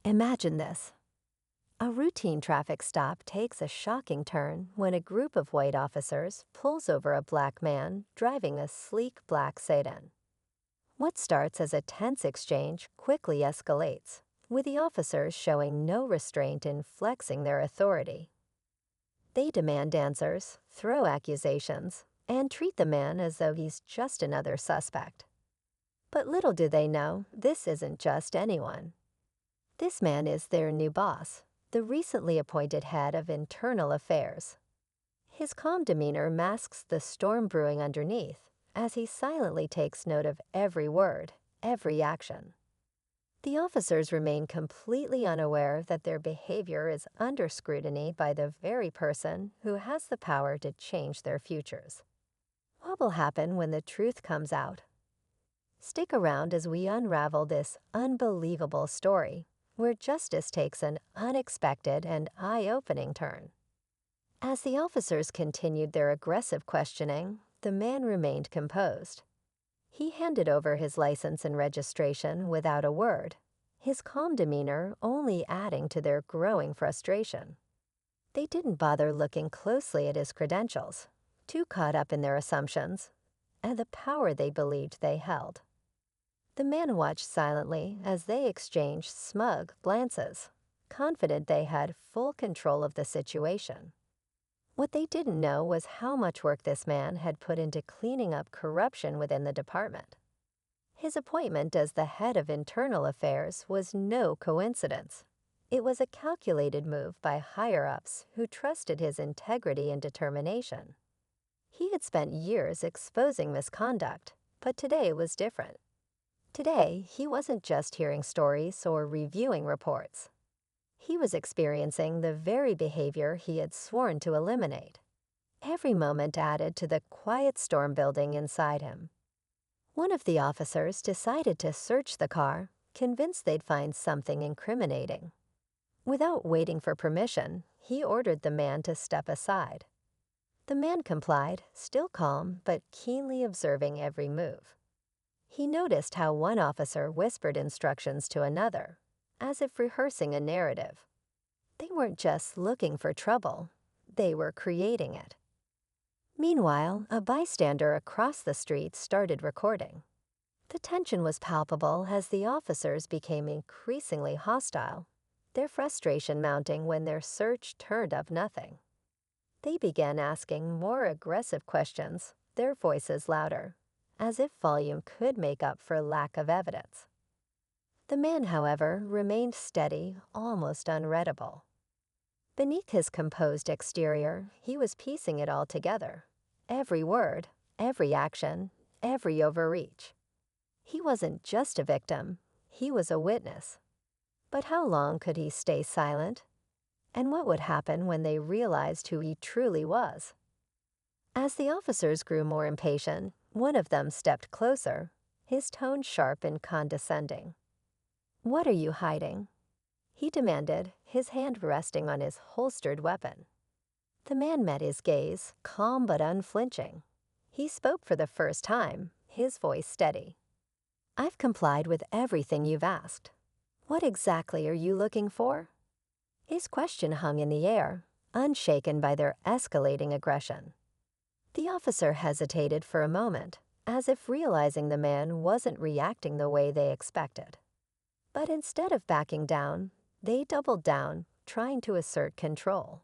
Imagine this. A routine traffic stop takes a shocking turn when a group of white officers pulls over a black man driving a sleek black sedan. What starts as a tense exchange quickly escalates, with the officers showing no restraint in flexing their authority. They demand answers, throw accusations, and treat the man as though he's just another suspect. But little do they know, this isn't just anyone. This man is their new boss, the recently appointed head of internal affairs. His calm demeanor masks the storm brewing underneath, as he silently takes note of every word, every action. The officers remain completely unaware that their behavior is under scrutiny by the very person who has the power to change their futures. What will happen when the truth comes out? Stick around as we unravel this unbelievable story, where justice takes an unexpected and eye-opening turn. As the officers continued their aggressive questioning, the man remained composed. He handed over his license and registration without a word, his calm demeanor only adding to their growing frustration. They didn't bother looking closely at his credentials, too caught up in their assumptions and the power they believed they held. The man watched silently as they exchanged smug glances, confident they had full control of the situation. What they didn't know was how much work this man had put into cleaning up corruption within the department. His appointment as the head of internal affairs was no coincidence. It was a calculated move by higher-ups who trusted his integrity and determination. He had spent years exposing misconduct, but today was different. Today, he wasn't just hearing stories or reviewing reports. He was experiencing the very behavior he had sworn to eliminate. Every moment added to the quiet storm building inside him. One of the officers decided to search the car, convinced they'd find something incriminating. Without waiting for permission, he ordered the man to step aside. The man complied, still calm but keenly observing every move. He noticed how one officer whispered instructions to another, as if rehearsing a narrative. They weren't just looking for trouble, they were creating it. Meanwhile, a bystander across the street started recording. The tension was palpable as the officers became increasingly hostile, their frustration mounting when their search turned up nothing. They began asking more aggressive questions, their voices louder, as if volume could make up for lack of evidence. The man, however, remained steady, almost unreadable. Beneath his composed exterior, he was piecing it all together. Every word, every action, every overreach. He wasn't just a victim, he was a witness. But how long could he stay silent? And what would happen when they realized who he truly was? As the officers grew more impatient, one of them stepped closer, his tone sharp and condescending. "What are you hiding?" he demanded, his hand resting on his holstered weapon. The man met his gaze, calm but unflinching. He spoke for the first time, his voice steady. "I've complied with everything you've asked. What exactly are you looking for?" His question hung in the air, unshaken by their escalating aggression. The officer hesitated for a moment, as if realizing the man wasn't reacting the way they expected. But instead of backing down, they doubled down, trying to assert control.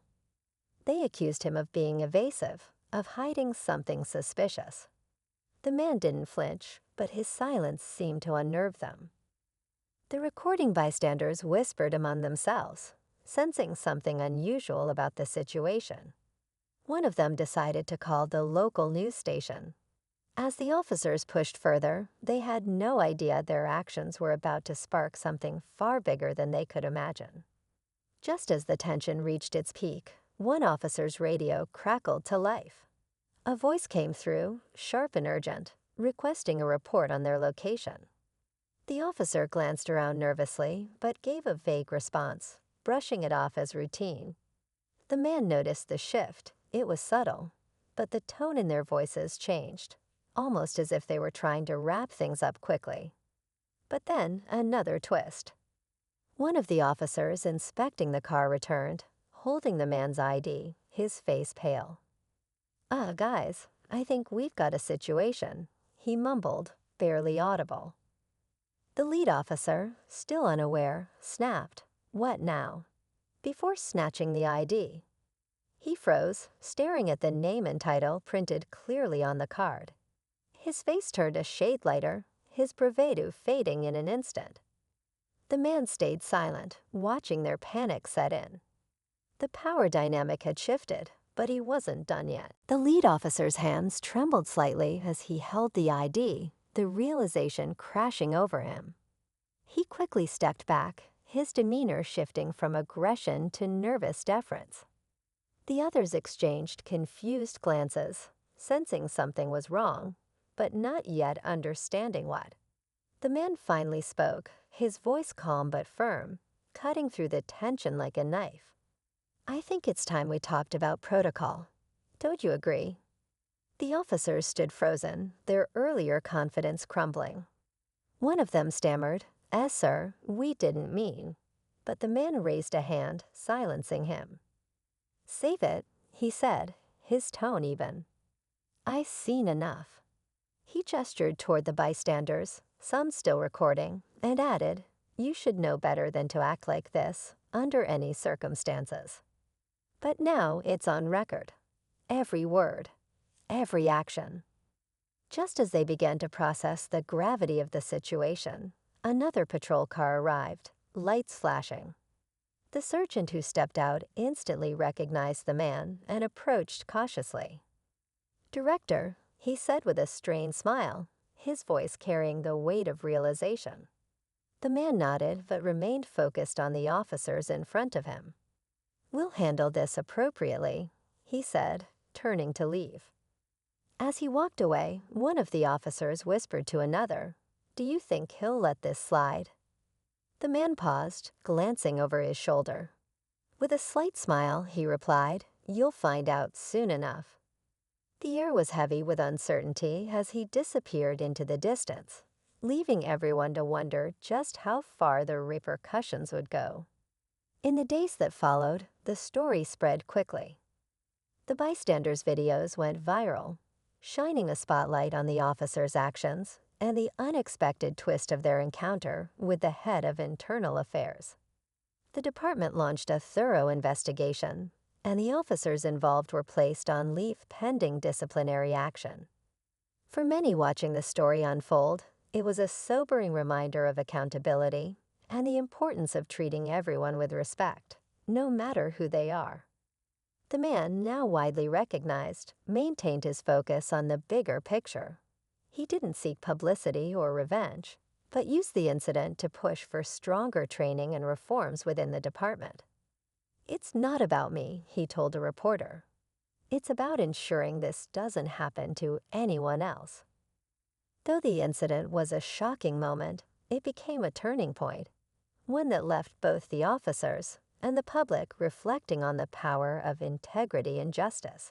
They accused him of being evasive, of hiding something suspicious. The man didn't flinch, but his silence seemed to unnerve them. The recording bystanders whispered among themselves, sensing something unusual about the situation. One of them decided to call the local news station. As the officers pushed further, they had no idea their actions were about to spark something far bigger than they could imagine. Just as the tension reached its peak, one officer's radio crackled to life. A voice came through, sharp and urgent, requesting a report on their location. The officer glanced around nervously, but gave a vague response, brushing it off as routine. The man noticed the shift. It was subtle, but the tone in their voices changed, almost as if they were trying to wrap things up quickly. But then another twist. One of the officers inspecting the car returned, holding the man's ID, his face pale. Guys, I think we've got a situation," he mumbled, barely audible. The lead officer, still unaware, snapped, "What now?" before snatching the ID. He froze, staring at the name and title printed clearly on the card. His face turned a shade lighter, his bravado fading in an instant. The man stayed silent, watching their panic set in. The power dynamic had shifted, but he wasn't done yet. The lead officer's hands trembled slightly as he held the ID, the realization crashing over him. He quickly stepped back, his demeanor shifting from aggression to nervous deference. The others exchanged confused glances, sensing something was wrong, but not yet understanding what. The man finally spoke, his voice calm but firm, cutting through the tension like a knife. "I think it's time we talked about protocol. Don't you agree?" The officers stood frozen, their earlier confidence crumbling. One of them stammered, sir, we didn't mean." But the man raised a hand, silencing him. "Save it," he said, his tone even. "I've seen enough." He gestured toward the bystanders, some still recording, and added, "You should know better than to act like this, under any circumstances." But now it's on record. Every word, every action. Just as they began to process the gravity of the situation, another patrol car arrived, lights flashing. The sergeant who stepped out instantly recognized the man and approached cautiously. "Director," he said with a strained smile, his voice carrying the weight of realization. The man nodded but remained focused on the officers in front of him. "We'll handle this appropriately," he said, turning to leave. As he walked away, one of the officers whispered to another, "Do you think he'll let this slide?" The man paused, glancing over his shoulder. With a slight smile, he replied, "You'll find out soon enough." The air was heavy with uncertainty as he disappeared into the distance, leaving everyone to wonder just how far the repercussions would go. In the days that followed, the story spread quickly. The bystanders' videos went viral, shining a spotlight on the officers' actions and the unexpected twist of their encounter with the head of internal affairs. The department launched a thorough investigation, and the officers involved were placed on leave pending disciplinary action. For many watching the story unfold, it was a sobering reminder of accountability and the importance of treating everyone with respect, no matter who they are. The man, now widely recognized, maintained his focus on the bigger picture. He didn't seek publicity or revenge, but used the incident to push for stronger training and reforms within the department. "It's not about me," he told a reporter. "It's about ensuring this doesn't happen to anyone else." Though the incident was a shocking moment, it became a turning point, one that left both the officers and the public reflecting on the power of integrity and justice.